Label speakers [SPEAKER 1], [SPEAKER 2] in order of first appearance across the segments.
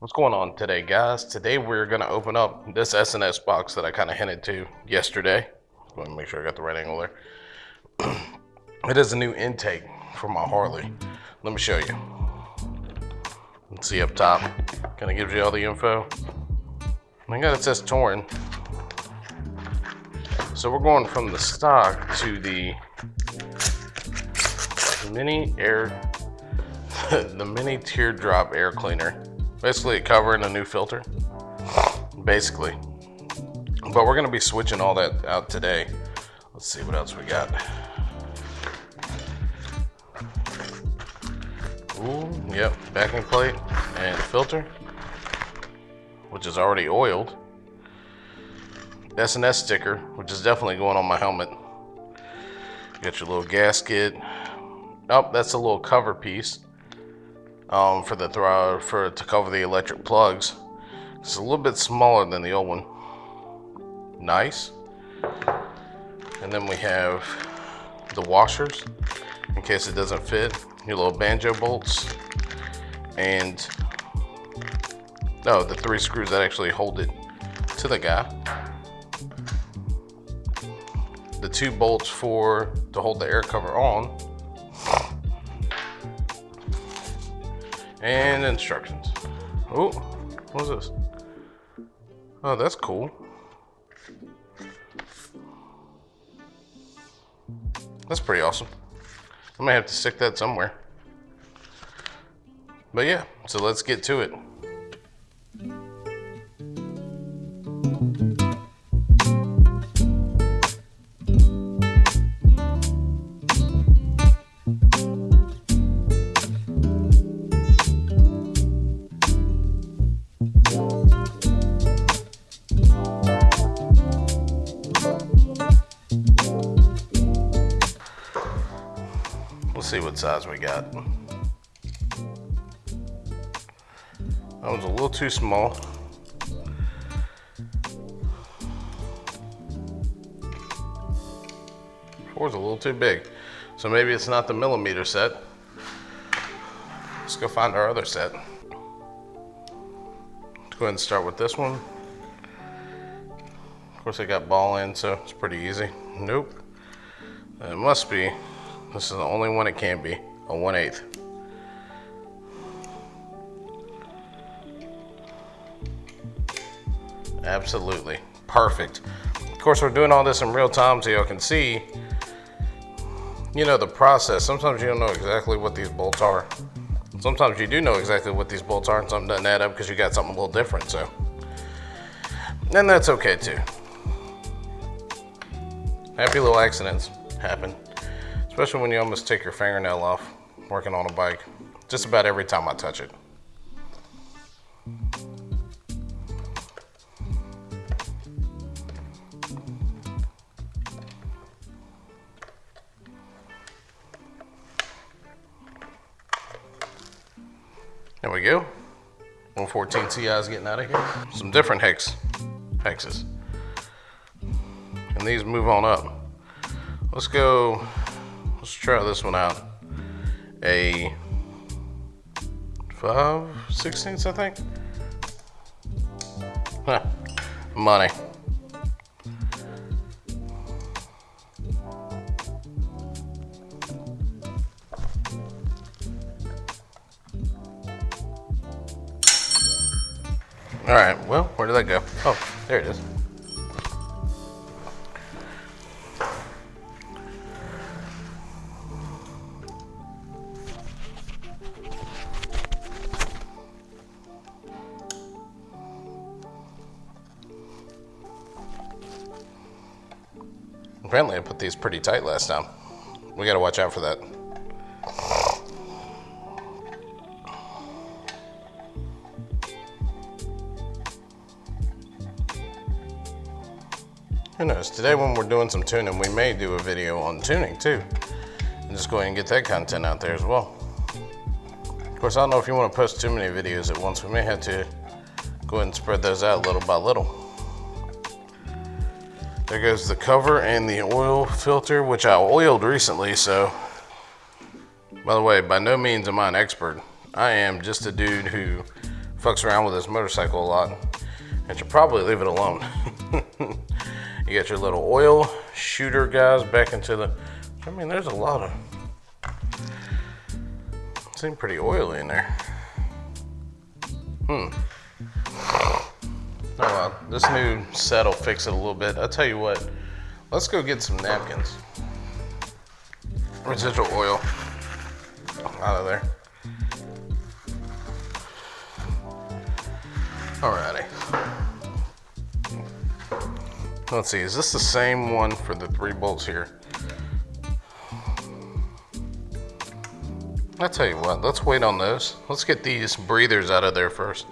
[SPEAKER 1] What's going on today, guys? Today we're going to open up this S&S box that I kind of hinted to yesterday. Let me make sure I got the right angle there. It is a new intake for my Harley. Let me show you. Let's see up top. Kind of gives you all the info. I got it says torn. So we're going from the stock to the mini teardrop air cleaner. Basically a cover and a new filter, basically. But we're gonna be switching all that out today. Let's see what else we got. Ooh, yep, backing plate and filter, which is already oiled. S&S sticker, which is definitely going on my helmet. Got your little gasket. Oh, that's a little cover piece. For to cover the electric plugs. It's a little bit smaller than the old one. Nice. And then we have the washers in case it doesn't fit. Your little banjo bolts, and the 3 screws that actually hold it to the guy. The 2 bolts to hold the air cover on. And instructions. Oh, what's this? Oh, that's cool. That's pretty awesome. I might have to stick that somewhere. But yeah, so let's get to it. Let's see what size we got. That was a little too small. 4's a little too big. So maybe it's not the millimeter set. Let's go find our other set. Let's go ahead and start with this one. Of course, I got ball in, so it's pretty easy. Nope. It must be. This is the only one it can be, a 1/8. Absolutely, perfect. Of course, we're doing all this in real time so y'all can see, the process. Sometimes you don't know exactly what these bolts are. Sometimes you do know exactly what these bolts are and something doesn't add up because you got something a little different, so. And that's okay too. Happy little accidents happen. Especially when you almost take your fingernail off working on a bike. Just about every time I touch it. There we go. 114 CI is getting out of here. Some different hexes. And these move on up. Let's try this one out. A 5/16, I think. Huh. Money. All right, well, where did that go? Oh, there it is. Apparently I put these pretty tight last time. We gotta watch out for that. Who knows, today when we're doing some tuning, we may do a video on tuning too. And just go ahead and get that content out there as well. Of course, I don't know if you want to post too many videos at once. We may have to go ahead and spread those out little by little. There goes the cover and the oil filter, which I oiled recently, so. By the way, by no means am I an expert. I am just a dude who fucks around with his motorcycle a lot, and should probably leave it alone. You got your little oil shooter guys back into the, I mean, there's a lot of, seem pretty oily in there. Oh well, this new set will fix it a little bit. I'll tell you what, let's go get some napkins. Residual oil out of there. Alrighty. Let's see, is this the same one for the 3 bolts here? I'll tell you what, let's wait on those. Let's get these breathers out of there first.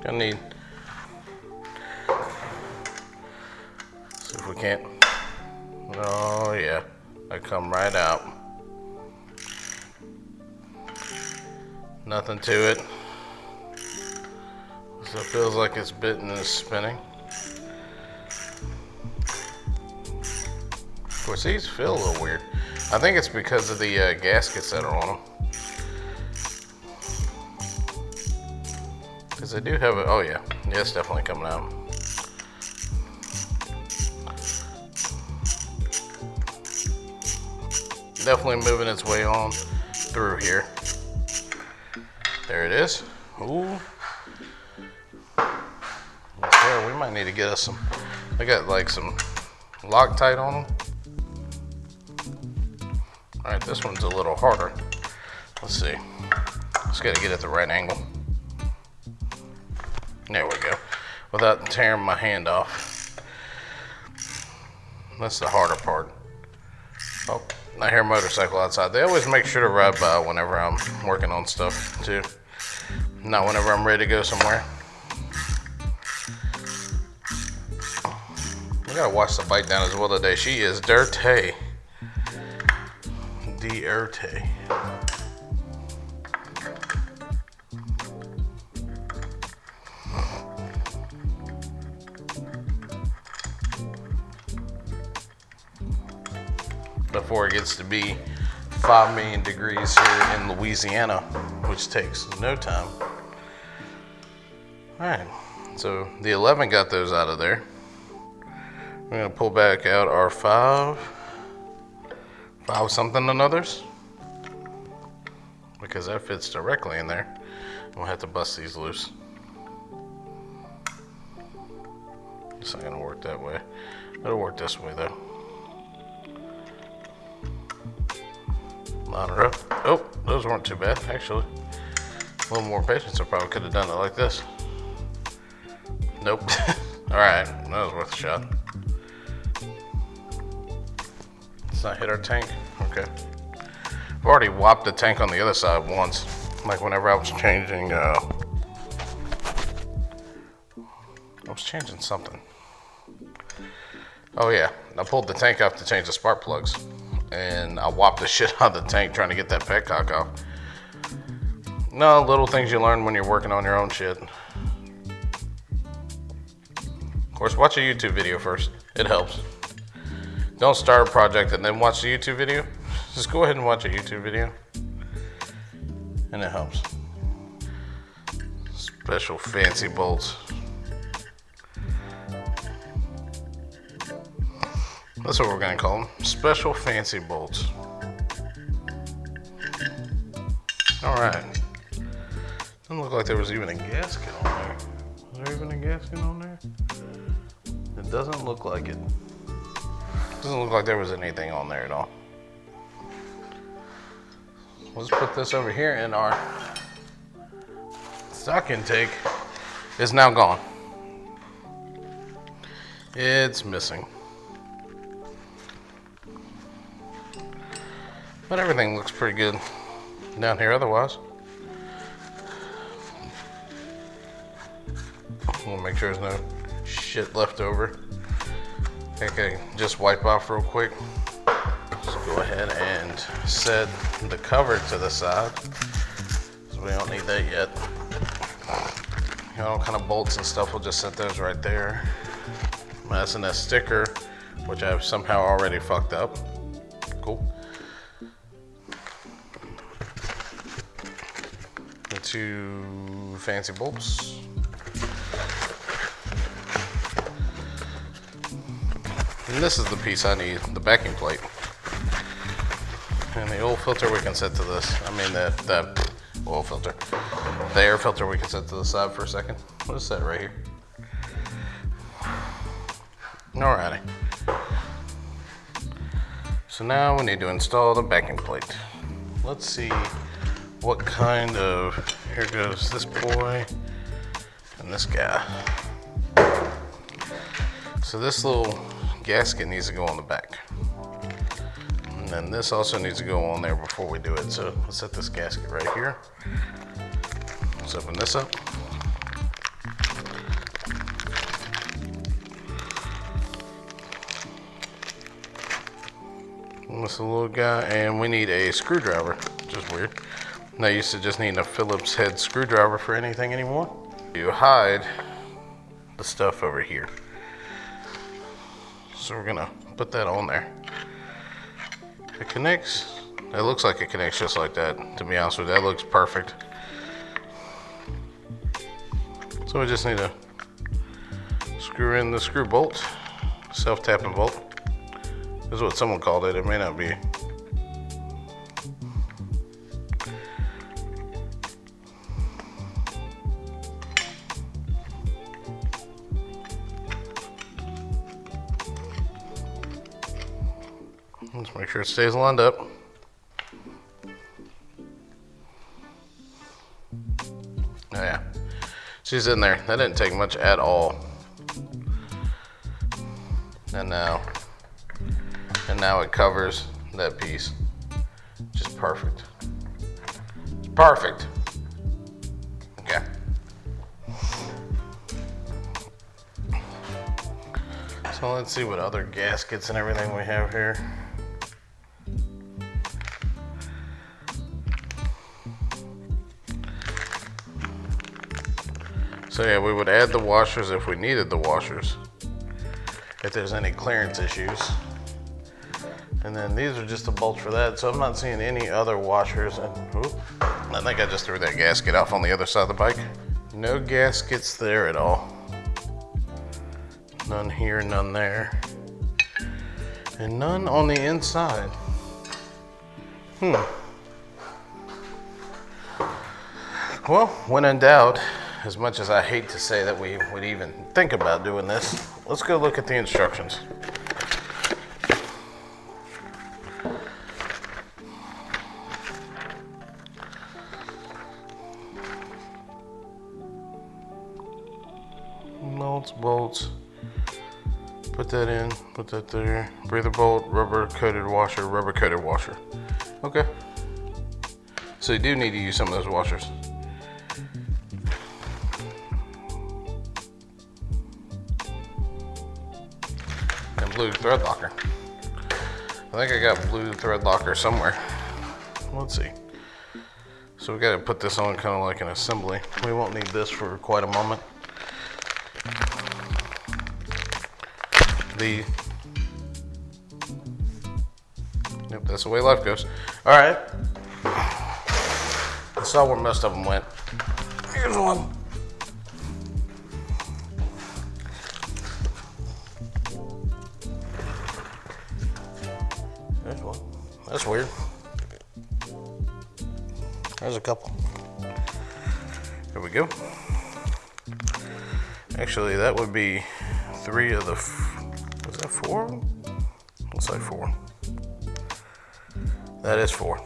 [SPEAKER 1] Gonna need, see if we can't. Oh yeah, I come right out. Nothing to it. So it feels like it's bitten and it's spinning. Of course, these feel a little weird. I think it's because of the gaskets that are on them. Because they do have a, oh yeah, it's definitely coming out. Definitely moving its way on through here. There it is. Ooh. Yeah, we might need to get us some, I got like some Loctite on them. All right, this one's a little harder. Let's see. Just gotta get it at the right angle. There we go. Without tearing my hand off. That's the harder part. Oh, I hear a motorcycle outside. They always make sure to ride by whenever I'm working on stuff too. Not whenever I'm ready to go somewhere. We gotta watch the bike down as well today. She is dirty. Dirty. Before it gets to be 5 million degrees here in Louisiana, which takes no time. All right, so the 11 got those out of there. We're gonna pull back out our 5 something and others, because that fits directly in there. We'll have to bust these loose. It's not gonna work that way. It'll work this way though. Line her up. Oh, those weren't too bad, actually. A little more patience, I probably could have done it like this. Nope. All right, that was worth a shot. Let's not hit our tank. Okay. I've already whopped the tank on the other side once, like whenever I was changing. I was changing something. Oh yeah, I pulled the tank off to change the spark plugs, and I whopped the shit out of the tank trying to get that petcock off. No, little things you learn when you're working on your own shit. Of course, watch a YouTube video first. It helps. Don't start a project and then watch the YouTube video. Just go ahead and watch a YouTube video, and it helps. Special fancy bolts. That's what we're gonna call them. Special fancy bolts. All right. Doesn't look like there was even a gasket on there. Is there even a gasket on there? It doesn't look like it. Doesn't look like there was anything on there at all. Let's put this over here, and our stock intake is now gone. It's missing. But everything looks pretty good down here otherwise. We'll make sure there's no shit left over. Okay, just wipe off real quick. Let's go ahead and set the cover to the side, because we don't need that yet. You know, all kind of bolts and stuff, we'll just set those right there. My S&S sticker, which I've somehow already fucked up. Cool. two fancy bolts. And this is the piece I need, the backing plate. And the oil filter we can set to this. I mean the oil filter. The air filter we can set to the side for a second. Let's set it right here. Alrighty. So now we need to install the backing plate. Let's see what kind of, here goes this boy and this guy. So this little gasket needs to go on the back. And then this also needs to go on there before we do it. So let's set this gasket right here. Let's open this up. And this little guy, and we need a screwdriver, which is weird. Not used to just needing a Phillips head screwdriver for anything anymore. You hide the stuff over here. So we're gonna put that on there. It connects. It looks like it connects just like that, to be honest with you. That looks perfect. So we just need to screw in the screw bolt, self-tapping bolt. This is what someone called it. It may not be. Let's make sure it stays lined up. Oh yeah, she's in there. That didn't take much at all. And now it covers that piece. Just perfect. Perfect. Okay. So let's see what other gaskets and everything we have here. So yeah, we would add the washers if we needed the washers, if there's any clearance issues. And then these are just the bolts for that, so I'm not seeing any other washers. And whoop, I think I just threw that gasket off on the other side of the bike. No gaskets there at all. None here, none there. And none on the inside. Well, when in doubt, as much as I hate to say that we would even think about doing this, let's go look at the instructions. Bolts, put that in, put that there. Breather bolt, rubber coated washer, rubber coated washer. Okay. So you do need to use some of those washers. And blue thread locker. I think I got blue thread locker somewhere. Let's see. So we got to put this on kind of like an assembly. We won't need this for quite a moment. Yep, that's the way life goes. All right. I saw where most of them went. Here's one. There's one. That's weird. There's a couple. Here we go. Actually, that would be 3 of the, was that 4? Looks like 4. That is 4.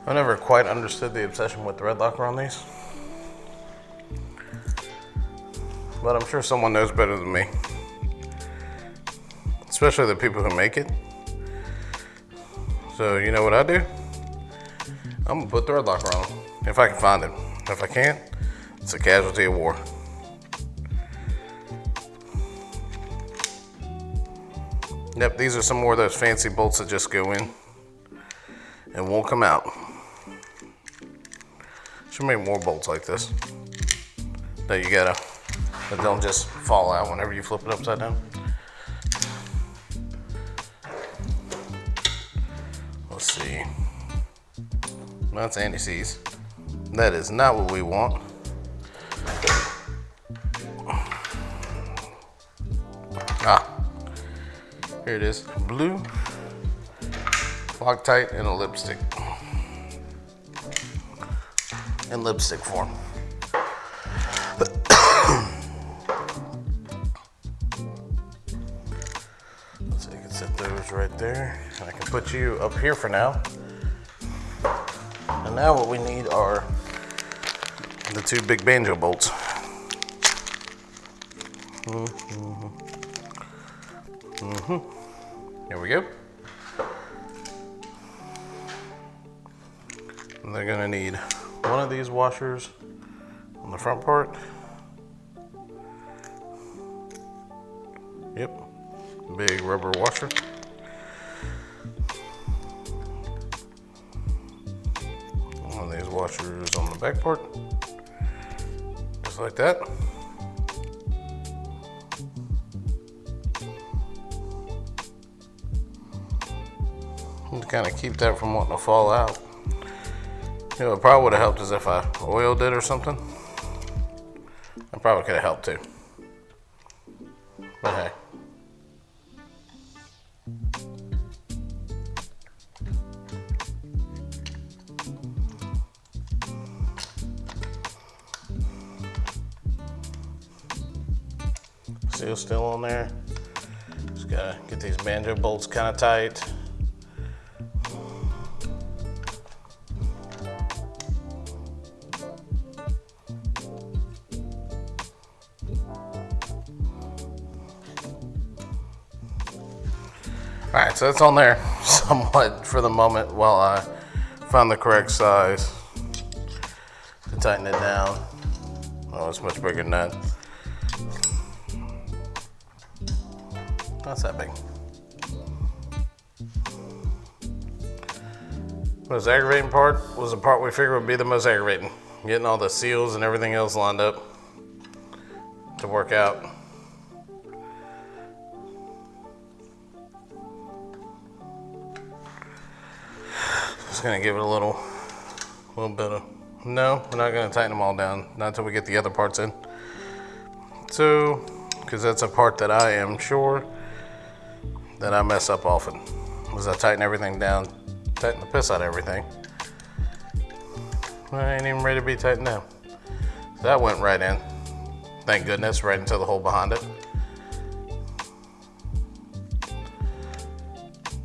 [SPEAKER 1] I never quite understood the obsession with thread locker on these, but I'm sure someone knows better than me, especially the people who make it. So you know what I do? I'm gonna put thread locker on if I can find it. If I can't, it's a casualty of war. Yep, these are some more of those fancy bolts that just go in and won't come out. Should make more bolts like this that that don't just fall out whenever you flip it upside down. Let's see. That's anti-seize. That is not what we want. Here it is, blue, Loctite, and a lipstick. In lipstick form. So you can set those right there. And I can put you up here for now. And now what we need are the two big banjo bolts. Here we go. And they're gonna need one of these washers on the front part. Yep, big rubber washer. One of these washers on the back part, just like that. To kind of keep that from wanting to fall out. You know, it probably would have helped is if I oiled it or something. That probably could have helped too. But hey. Seal still on there. Just gotta get these banjo bolts kind of tight. All right, so it's on there somewhat for the moment while I find the correct size to tighten it down. Oh, it's much bigger than that. Not that big. The most aggravating part was the part we figured would be the most aggravating. Getting all the seals and everything else lined up to work out. Just gonna give it a little bit of, no, we're not gonna tighten them all down, not until we get the other parts in. So, because that's a part that I am sure that I mess up often, was I tighten everything down, tighten the piss out of everything. I ain't even ready to be tightened down. So that went right in, thank goodness, right into the hole behind it.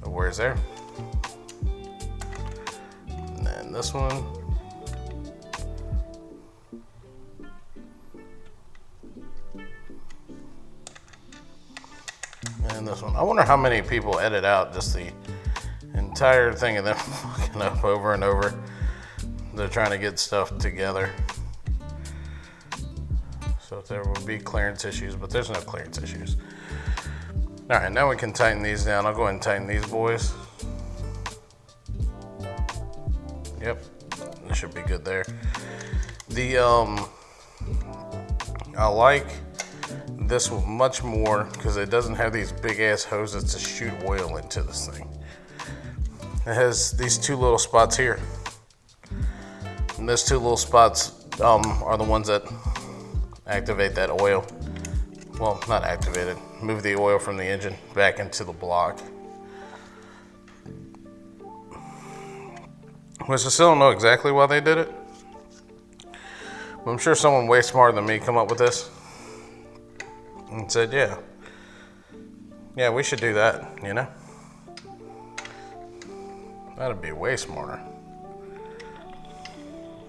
[SPEAKER 1] So where's there? And this one. And this one. I wonder how many people edit out just the entire thing of them fucking up over and over. They're trying to get stuff together. So if there will be clearance issues, but there's no clearance issues. All right, now we can tighten these down. I'll go ahead and tighten these boys. Yep, that should be good there. I like this one much more because it doesn't have these big ass hoses to shoot oil into this thing. It has these two little spots here. And those two little spots are the ones that activate that oil. Well, not activate it, move the oil from the engine back into the block. Which I still don't know exactly why they did it. But I'm sure someone way smarter than me come up with this and said, yeah, we should do that, you know? That'd be way smarter.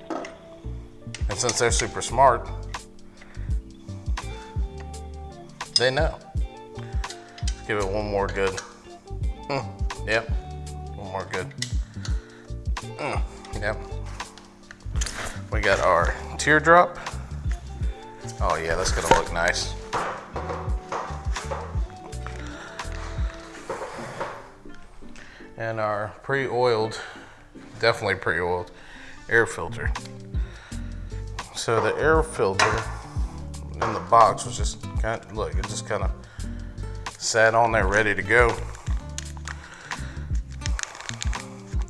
[SPEAKER 1] And since they're super smart, they know. Let's give it one more good. Yep, one more good. Yep. We got our teardrop. Oh yeah, that's gonna look nice. and our pre-oiled, definitely pre-oiled air filter. So the air filter in the box was just kind of, look, it just kind of sat on there ready to go.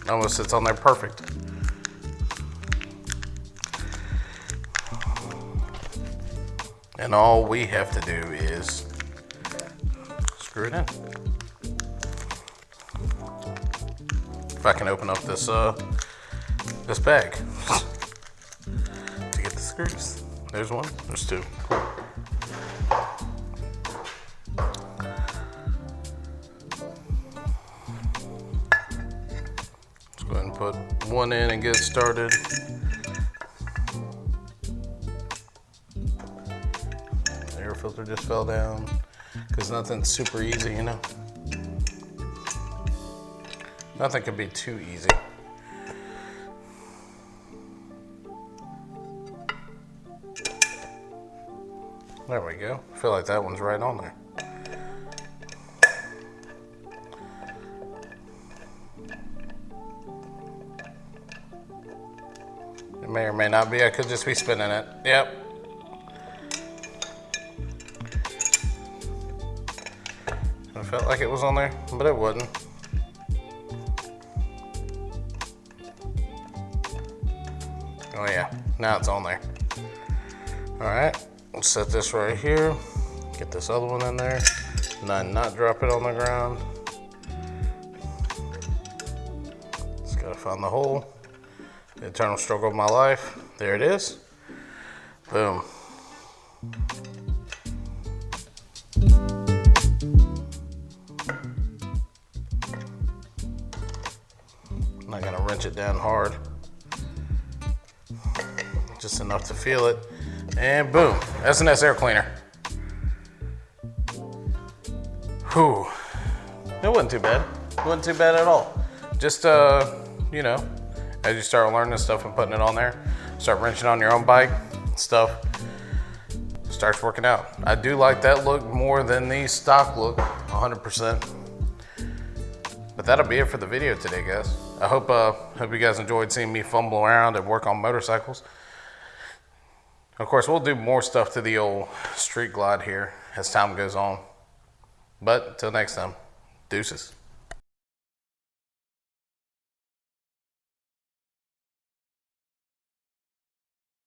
[SPEAKER 1] Almost sits on there perfect. And all we have to do is screw it in. If I can open up this this bag to get the screws. There's one, there's two. Let's go ahead and put one in and get started. The air filter just fell down because nothing's super easy, you know. Nothing can be too easy. There we go. I feel like that one's right on there. It may or may not be. I could just be spinning it. Yep. I felt like it was on there, but it wasn't. Oh yeah, now it's on there. All right, we'll set this right here. Get this other one in there. Not drop it on the ground. Just gotta find the hole. The eternal struggle of my life. There it is. Boom. I'm not gonna wrench it down hard. Just enough to feel it. And boom, S&S Air Cleaner. Whew. It wasn't too bad. It wasn't too bad at all. Just, you know, as you start learning this stuff and putting it on there, start wrenching on your own bike, stuff starts working out. I do like that look more than the stock look, 100%. But that'll be it for the video today, guys. I hope you guys enjoyed seeing me fumble around and work on motorcycles. Of course, we'll do more stuff to the old Street Glide here as time goes on. But until next time, deuces.